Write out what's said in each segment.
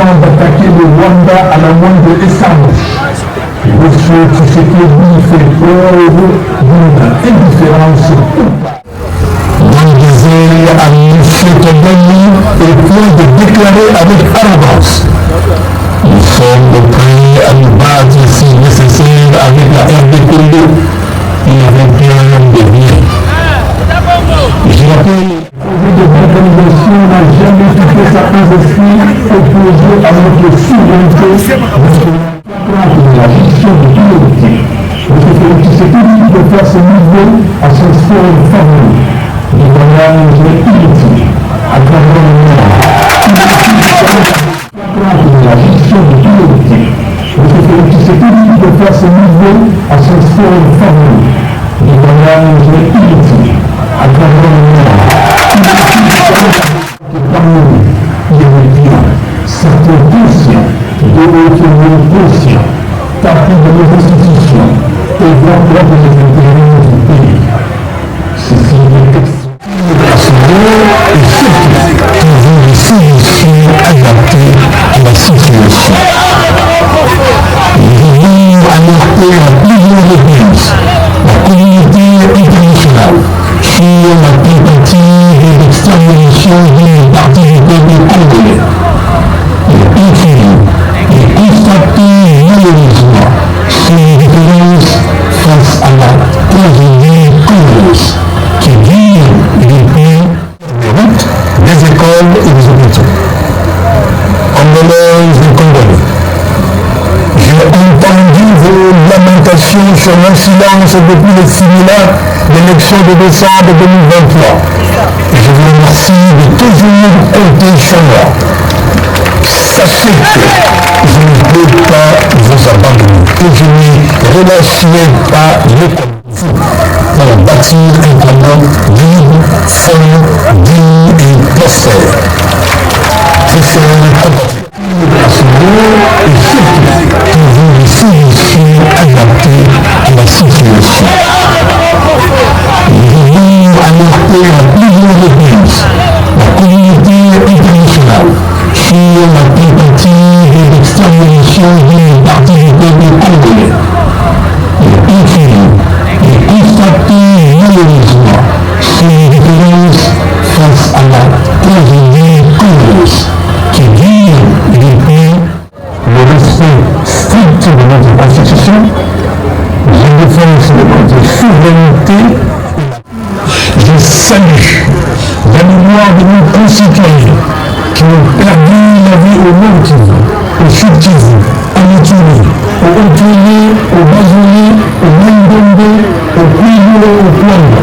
avant d'attaquer le Rwanda à la moindre essence. Monsieur Tshisekedi fait preuve d'une indifférence totale. On disait à M. Kagame au point de déclarer avec arrogance: nous sommes prêts à nous battre si nécessaire avec la RDPD et avec rien de rien. Je rappelle, le projet de organisation n'a jamais quitté certains esprits opposés à notre souveraineté, de la gestion de l'unité. M. Félix Tshisekedi peut faire ce niveau à son sphère favori, du voyage inutile, à travers le monde. De la gestion de l'unité. M. Félix Tshisekedi peut faire ce niveau à son sphère favori, du voyage inutile, à travers le monde. Parmi nous, il y avait bien certains conscients, d'autres non conscients, partis de nos institutions et vendeurs de nos intérêts du pays. Ceci est extrêmement rationnel et surtout trouver des solutions adaptées à la situation. Nous devons alerter à plusieurs reprises la communauté internationale sur la tentative d'extermination d'une partie du peuple congolais. Et infiniment et constater malheureusement ces différences face à la tragédie congolaise qui vire des pays, des routes, des écoles et des hôpitaux. Congolaises et Congolais, j'ai entendu vos lamentations sur l'incidence depuis le simulacre d'élection de décembre 2023. Et je vous remercie de toujours compter sur moi. Sachez que je ne peux pas vous abandonner, que je ne relâcherai pas les vous pour bâtir un Congo libre, fort, digne et prospère. Je serai opérationnel et surtout trouver des solutions adaptées à la situation. Nous devons alerter à plusieurs reprises la communauté internationale sur la tentative d'extermination d'une partie du peuple congolais. Et infiniment et constater malheureusement ces différences face à la tragédie congolaise qui vire des pays, le respect strict de notre constitution, la défense de notre souveraineté. Je salue la mémoire de nos concitoyens qui ont perdu la vie au Nord Kivu, au Sud Kivu, à Ituri, au Haut-Kivu, au Bazoulé, au Mandonde, au Kwilu, au Kouanda,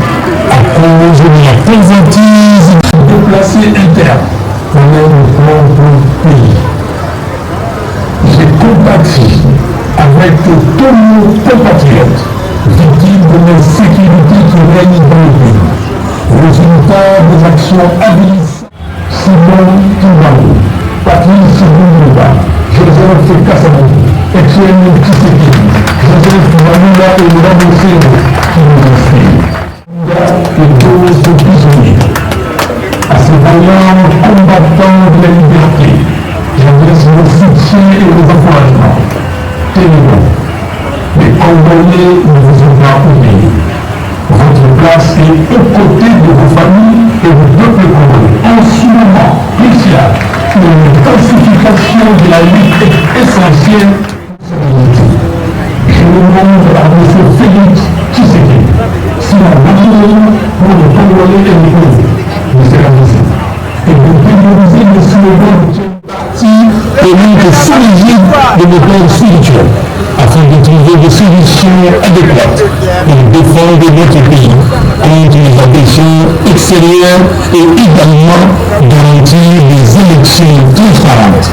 à cause de la convoitise déplacée interne dans notre propre pays. J'ai compati avec tous nos compatriotes victimes de l'insécurité qui règne dans le pays, résultat des actions habilitantes. Simon Kimbangu, Patrice Boumouba, Joseph Kassamou, Etienne Tshisekedi, Joseph Malula et Ramoseno qui nous inspirent. Et d'autres prisonniers. À ces vaillants combattants de la liberté, j'adresse mon soutien et mes encouragements. Tenez-vous, les Congolais ne vous ont pas oublié. Votre place est aux côtés de vos familles et du peuple congolais. En ce moment crucial, une intensification de la lutte est essentielle. Je demande à M. Félix Tshisekedi si la majorité pour le Congolais est déposée, vous serez avisé, et de démoniser le slogan de parti politique solide de nos plans spirituels, afin de trouver des solutions adéquates pour défendre notre pays contre les agressions extérieures et également garantir des élections transparentes,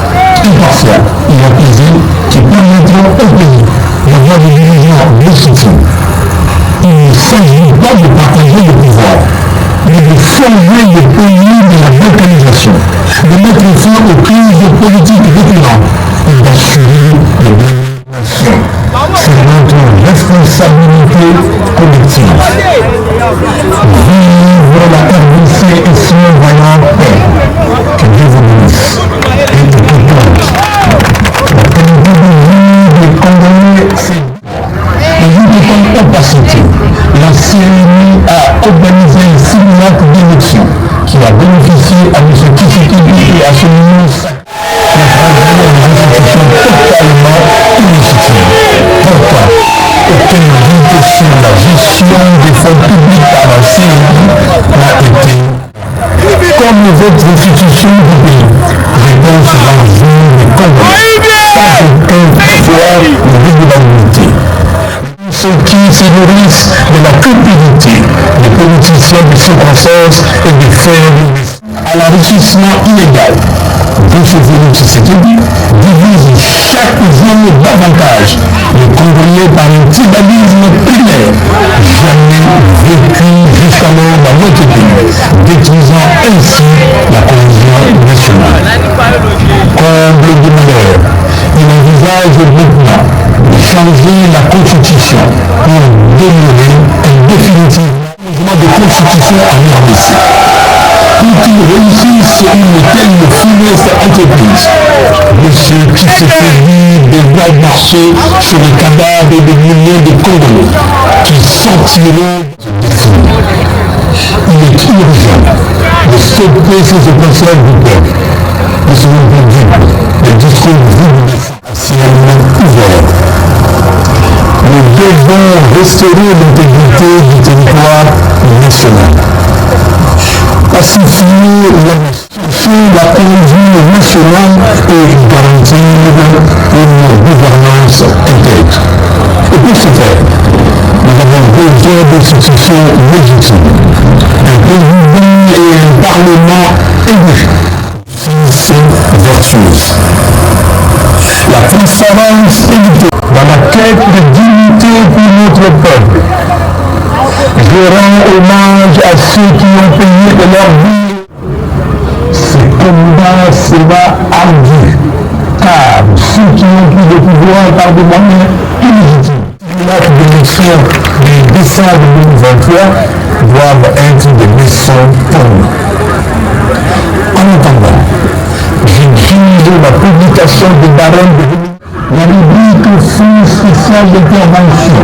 impartiales et apaisées qui permettront au pays d'avoir des dirigeants légitimes. Il ne s'agit pas de partager le pouvoir, mais de sauver le pays de la localisation, de mettre fin aux crises politiques récurrentes et d'assurer le nation. C'est notre responsabilité collective. Vive la RDC et son vaillant paix. Que Dieu vous bénisse et que capacité, la CENI a organisé un simulacre d'élection qui a bénéficié à M. Tshisekedi et à son ministre pour réaliser une institution totalement illégitime. Pourquoi aucun doute sur la gestion des fonds publics par la CENI n'a été comme les autres institutions du pays. Réponse dans le jour des Congolais. Pas aucun pouvoir de régularité. Ceux qui se nourrissent de la cupidité des politiciens de circonstances et de faire à l'enrichissement illégal de ce Félix Tshisekedi divise chaque jour davantage les Congolais par un tribalisme primaire jamais vécu jusqu'alors dans notre pays, détruisant ainsi la cohésion nationale. Comble du malheur, il envisage maintenant de changer la constitution pour demeurer définitivement le mouvement de constitution en RDC. Pour qu'il réussisse une telle funeste entreprise, monsieur Tshisekedi devra marcher sur les cadavres de milliers de Congolais qui sortiront de défini. Il est urgent de stopper ces opérations du peuple. Nous serons perdus, le discours vide partiellement ouvert. Nous devons restaurer l'intégrité du territoire national. Pacifier la conduite nationale et garantir une gouvernance intègre. Et pour ce faire, nous avons besoin d'institutions légitimes, un président et un parlement élus, vertueuse. La transparence évitée dans la quête de dignité pour notre peuple. Je rends hommage à ceux qui ont payé de leur vie. Ce combat sera ardu, car ceux qui ont pris le pouvoir par des moyens illégitimes, l'acte d'élection du décembre 2023 doivent être des leçons pour nous. En attendant, j'exige la publication des barèmes de la rubrique fonds spécial d'intervention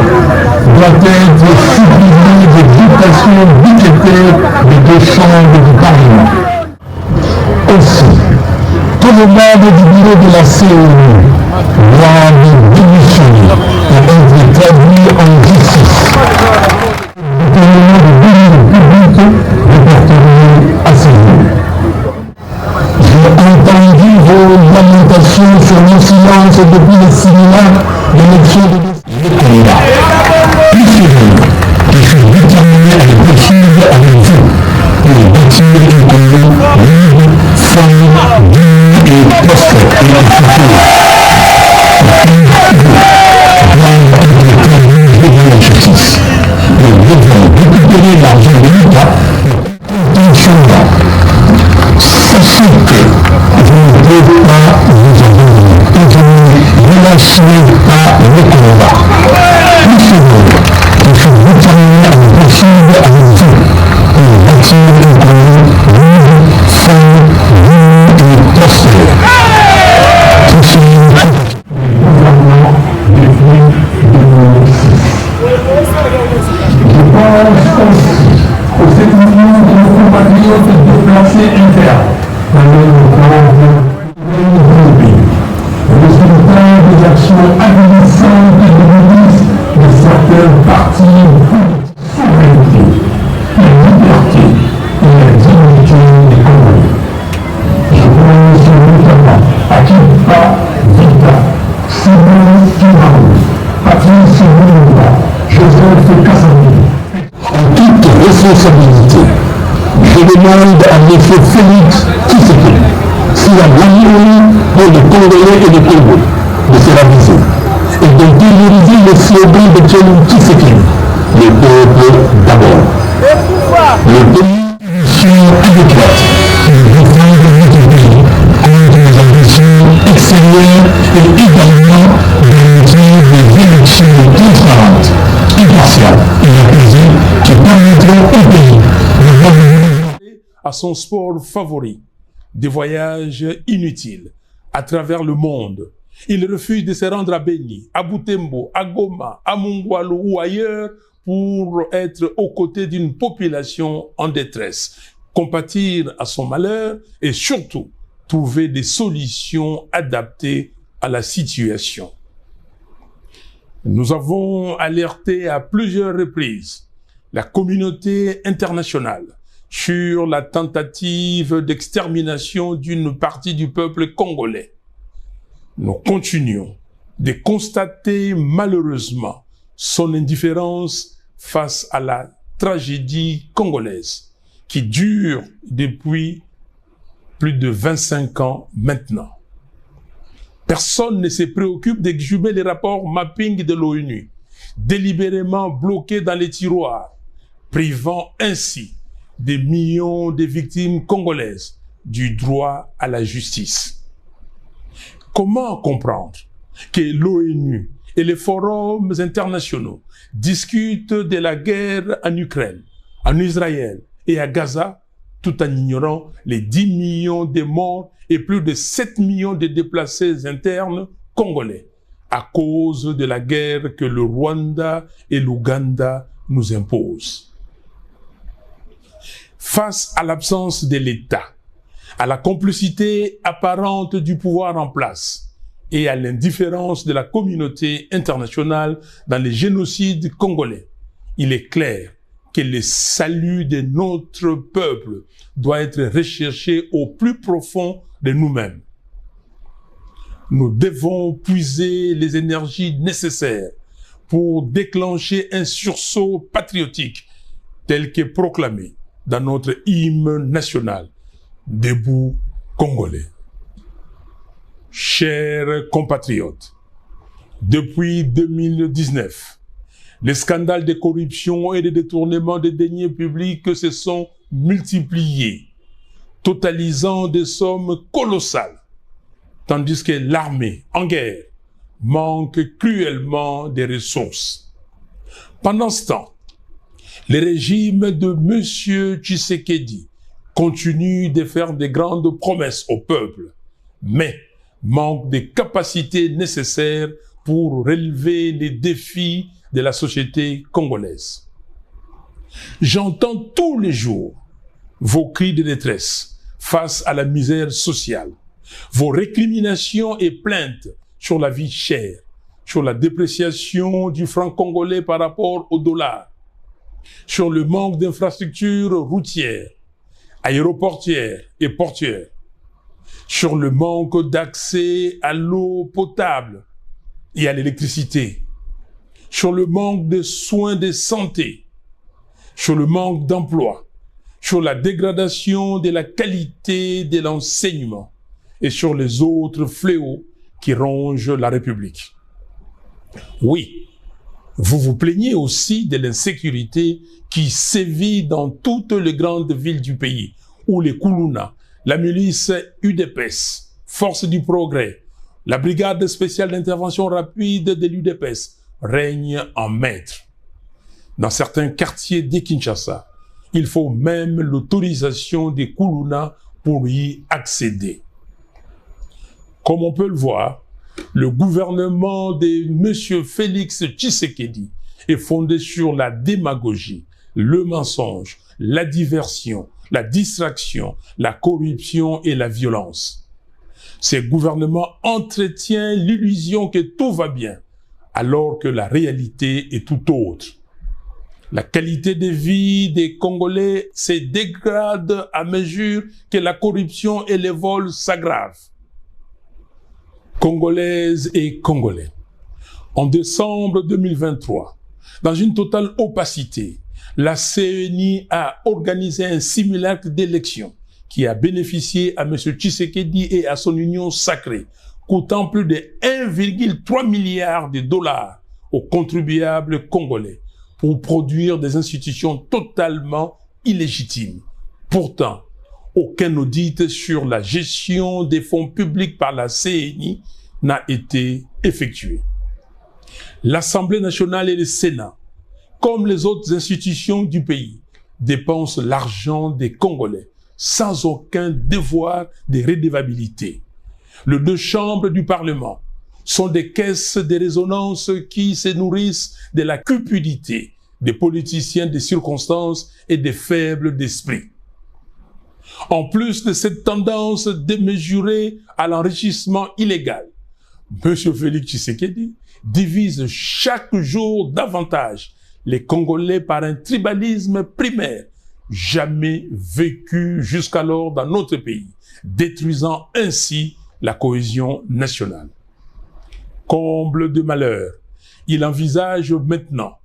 doit être supprimée des dotations budgétaires des deux chambres du Parlement. Aussi, tout le membre du bureau de la CENI doit démissionner et être traduit en justice. Le gouvernement de délire public répertorié à ce lieu. J'ai entendu vos lamentations sur mon silence depuis le simulacre de l'élection de le combat. Plus souvent, je suis déterminé à le poursuivre avec vous pour bâtir un Congo libre, fort, digne et prospère et en futur. Doivent être traduits devant la justice. Nous devons récupérer l'argent de l'État pour intention-là. Sachez que vous ne pouvez pas vous abandonner et que vous ne relâcherez pas le combat. Plus souvent, je suis déterminé à le poursuivre avec vous pour bâtir un Congo libre, fort, digne et prospère. Poursuivre le gouvernement depuis 2006. Je pense aussi aux étudiants de nos compatriotes déplacés internes dans le pays. Résultat des actions agonissantes et débilistes de certains partis pour la souveraineté, la liberté et la dignité des Congolais. Je pense notamment à Kipa Vita, Simon Kimaru, Patrice Lumumba, Joseph Kassambi. En toute responsabilité, je demande à M. Félix Tshisekedi s'il a l'harmonie pour les Congolais et les Congo de se raviser et de déliriser le slogan de Félix Tshisekedi, le peuple d'abord. Le pays sur adéquate pour défendre notre pays contre les ambitions extérieures et également garantir des élections transparentes, impartiales et apaisées qui permettront au pays de revenir à son sport favori, des voyages inutiles à travers le monde, Ils refusent de se rendre à Beni, à Butembo, à Goma, à Mungwalu ou ailleurs pour être aux côtés d'une population en détresse, compatir à son malheur et surtout trouver des solutions adaptées à la situation. Nous avons alerté à plusieurs reprises la communauté internationale sur la tentative d'extermination d'une partie du peuple congolais. Nous continuons de constater malheureusement son indifférence face à la tragédie congolaise qui dure depuis plus de 25 ans maintenant. Personne ne se préoccupe d'exhumer les rapports mapping de l'ONU, délibérément bloqués dans les tiroirs, privant ainsi des millions de victimes congolaises du droit à la justice. Comment comprendre que l'ONU et les forums internationaux discutent de la guerre en Ukraine, en Israël et à Gaza, tout en ignorant les 10 millions de morts et plus de 7 millions de déplacés internes congolais à cause de la guerre que le Rwanda et l'Ouganda nous imposent. Face à l'absence de l'État, à la complicité apparente du pouvoir en place et à l'indifférence de la communauté internationale dans les génocides congolais, il est clair que le salut de notre peuple doit être recherché au plus profond de nous-mêmes. Nous devons puiser les énergies nécessaires pour déclencher un sursaut patriotique tel que proclamé dans notre hymne national, Debout Congolais. Chers compatriotes, depuis 2019, les scandales de corruption et de détournement des deniers publics se sont multipliés, totalisant des sommes colossales, tandis que l'armée en guerre manque cruellement de ressources. Pendant ce temps, le régime de M. Tshisekedi continue de faire de grandes promesses au peuple, mais manque des capacités nécessaires pour relever les défis de la société congolaise. J'entends tous les jours vos cris de détresse face à la misère sociale, vos récriminations et plaintes sur la vie chère, sur la dépréciation du franc congolais par rapport au dollar, sur le manque d'infrastructures routières, aéroportières et portuaires, sur le manque d'accès à l'eau potable et à l'électricité, sur le manque de soins de santé, sur le manque d'emploi, sur la dégradation de la qualité de l'enseignement et sur les autres fléaux qui rongent la République. Oui, vous vous plaignez aussi de l'insécurité qui sévit dans toutes les grandes villes du pays, où les Kuluna, la milice UDPS, Force du Progrès, la brigade spéciale d'intervention rapide de l'UDPS règnent en maître. Dans certains quartiers de Kinshasa, il faut même l'autorisation des Kuluna pour y accéder. Comme on peut le voir, le gouvernement de M. Félix Tshisekedi est fondé sur la démagogie, le mensonge, la diversion, la distraction, la corruption et la violence. Ce gouvernement entretient l'illusion que tout va bien, alors que la réalité est tout autre. La qualité de vie des Congolais se dégrade à mesure que la corruption et les vols s'aggravent. Congolaises et Congolais, en décembre 2023, dans une totale opacité, la CENI a organisé un simulacre d'élection qui a bénéficié à M. Tshisekedi et à son union sacrée, coûtant plus de 1,3 milliard de dollars aux contribuables congolais pour produire des institutions totalement illégitimes. Pourtant, aucun audit sur la gestion des fonds publics par la CENI n'a été effectué. L'Assemblée nationale et le Sénat, comme les autres institutions du pays, dépensent l'argent des Congolais sans aucun devoir de redevabilité. Les deux chambres du Parlement sont des caisses de résonance qui se nourrissent de la cupidité des politiciens des circonstances et des faibles d'esprit. En plus de cette tendance démesurée à l'enrichissement illégal, M. Félix Tshisekedi divise chaque jour davantage les Congolais par un tribalisme primaire jamais vécu jusqu'alors dans notre pays, détruisant ainsi la cohésion nationale. Comble de malheur, il envisage maintenant